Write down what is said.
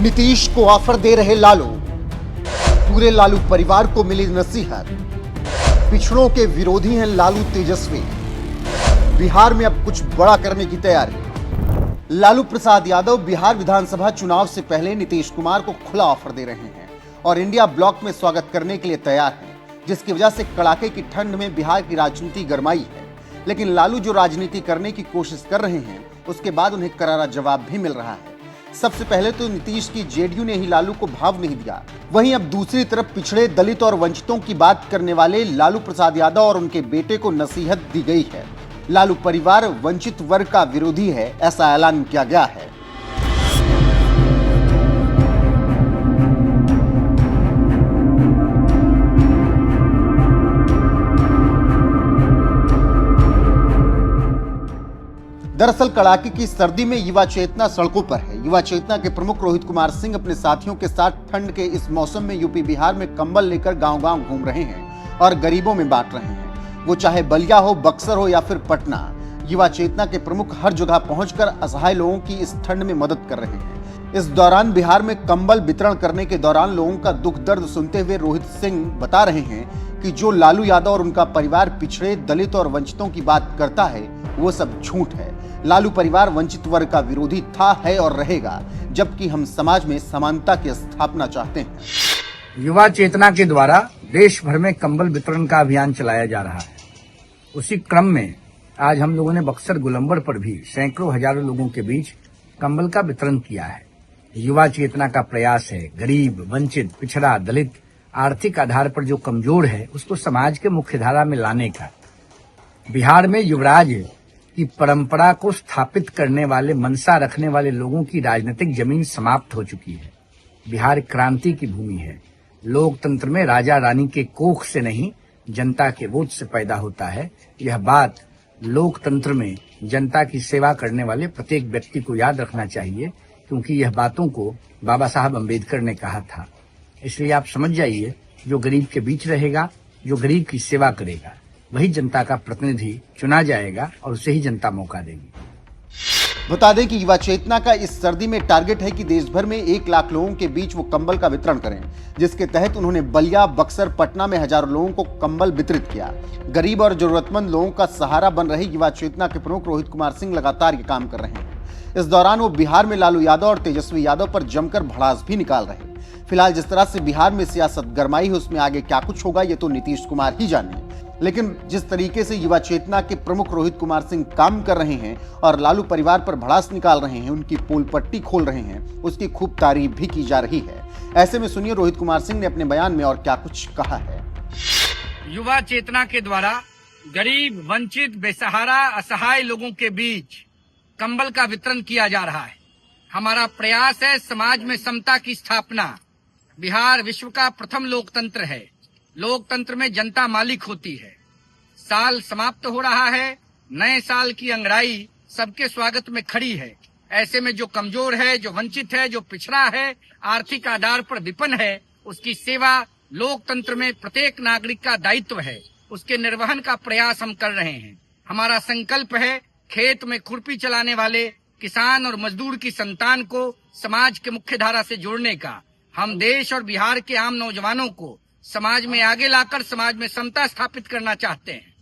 नीतीश को ऑफर दे रहे लालू, पूरे लालू परिवार को मिली नसीहत। पिछड़ों के विरोधी हैं लालू तेजस्वी, बिहार में अब कुछ बड़ा करने की तैयारी। लालू प्रसाद यादव बिहार विधानसभा चुनाव से पहले नीतीश कुमार को खुला ऑफर दे रहे हैं और इंडिया ब्लॉक में स्वागत करने के लिए तैयार हैं, जिसकी वजह से कड़ाके की ठंड में बिहार की राजनीति गरमाई है। लेकिन लालू जो राजनीति करने की कोशिश कर रहे हैं, उसके बाद उन्हें करारा जवाब भी मिल रहा है। सबसे पहले तो नीतीश की जेडीयू ने ही लालू को भाव नहीं दिया, वहीं अब दूसरी तरफ पिछड़े, दलित और वंचितों की बात करने वाले लालू प्रसाद यादव और उनके बेटे को नसीहत दी गई है। लालू परिवार वंचित वर्ग का विरोधी है, ऐसा ऐलान किया गया है। दरअसल कड़ाके की सर्दी में युवा चेतना सड़कों पर है। युवा चेतना के प्रमुख रोहित कुमार सिंह अपने साथियों के साथ ठंड के इस मौसम में यूपी बिहार में कंबल लेकर गांव-गांव घूम रहे हैं और गरीबों में बांट रहे हैं, वो चाहे बलिया हो, बक्सर हो या फिर पटना। युवा चेतना के प्रमुख हर जगह पहुंचकर असहाय लोगों की इस ठंड में मदद कर रहे हैं। इस दौरान बिहार में कंबल वितरण करने के दौरान लोगों का दुख दर्द सुनते हुए रोहित सिंह बता रहे हैं कि जो लालू यादव और उनका परिवार पिछड़े, दलित और वंचितों की बात करता है, वो सब झूठ है। लालू परिवार वंचित वर्ग का विरोधी था, है और रहेगा, जबकि हम समाज में समानता की स्थापना चाहते हैं। युवा चेतना के द्वारा देश भर में कंबल वितरण का अभियान चलाया जा रहा है। उसी क्रम में आज हम लोगों ने बक्सर गोलंबर पर भी सैकड़ों हजारों लोगों के बीच कंबल का वितरण किया है। युवा चेतना का प्रयास है गरीब, वंचित, पिछड़ा, दलित, आर्थिक आधार पर जो कमजोर है, उसको समाज के मुख्य धारा में लाने का। बिहार में युवराज की परंपरा को स्थापित करने वाले, मंशा रखने वाले लोगों की राजनीतिक जमीन समाप्त हो चुकी है। बिहार क्रांति की भूमि है। लोकतंत्र में राजा रानी के कोख से नहीं, जनता के वोट से पैदा होता है। यह बात लोकतंत्र में जनता की सेवा करने वाले प्रत्येक व्यक्ति को याद रखना चाहिए, क्योंकि यह बातों को बाबा साहब अम्बेडकर ने कहा था। इसलिए आप समझ जाइए, जो गरीब के बीच रहेगा, जो गरीब की सेवा करेगा, वही जनता का प्रतिनिधि चुना जाएगा और उसे ही जनता मौका देगी। बता दें कि युवा चेतना का इस सर्दी में टारगेट है कि देश भर में 1 लाख लोगों के बीच वो कंबल का वितरण करें, जिसके तहत उन्होंने बलिया, बक्सर, पटना में हजारों लोगों को कंबल वितरित किया। गरीब और जरूरतमंद लोगों का सहारा बन रहे युवा चेतना के प्रमुख रोहित कुमार सिंह लगातार ये काम कर रहे हैं। इस दौरान वो बिहार में लालू यादव और तेजस्वी यादव पर जमकर भड़ास भी निकाल रहे हैं। फिलहाल जिस तरह से बिहार में सियासत गरमाई है, उसमें आगे क्या कुछ होगा ये तो नीतीश कुमार ही जाने। लेकिन जिस तरीके से युवा चेतना के प्रमुख रोहित कुमार सिंह काम कर रहे हैं और लालू परिवार पर भड़ास निकाल रहे हैं, उनकी पोल पट्टी खोल रहे हैं, उसकी खूब तारीफ भी की जा रही है। ऐसे में सुनिए रोहित कुमार सिंह ने अपने बयान में और क्या कुछ कहा है। युवा चेतना के द्वारा गरीब, वंचित, बेसहारा, असहाय लोगों के बीच कंबल का वितरण किया जा रहा है। हमारा प्रयास है समाज में समता की स्थापना। बिहार विश्व का प्रथम लोकतंत्र है। लोकतंत्र में जनता मालिक होती है। साल समाप्त हो रहा है, नए साल की अंगड़ाई सबके स्वागत में खड़ी है। ऐसे में जो कमजोर है, जो वंचित है, जो पिछड़ा है, आर्थिक आधार पर विपन्न है, उसकी सेवा लोकतंत्र में प्रत्येक नागरिक का दायित्व है। उसके निर्वहन का प्रयास हम कर रहे हैं। हमारा संकल्प है खेत में खुरपी चलाने वाले किसान और मजदूर की संतान को समाज के मुख्य धारा से जोड़ने का। हम देश और बिहार के आम नौजवानों को समाज में आगे लाकर समाज में समता स्थापित करना चाहते हैं।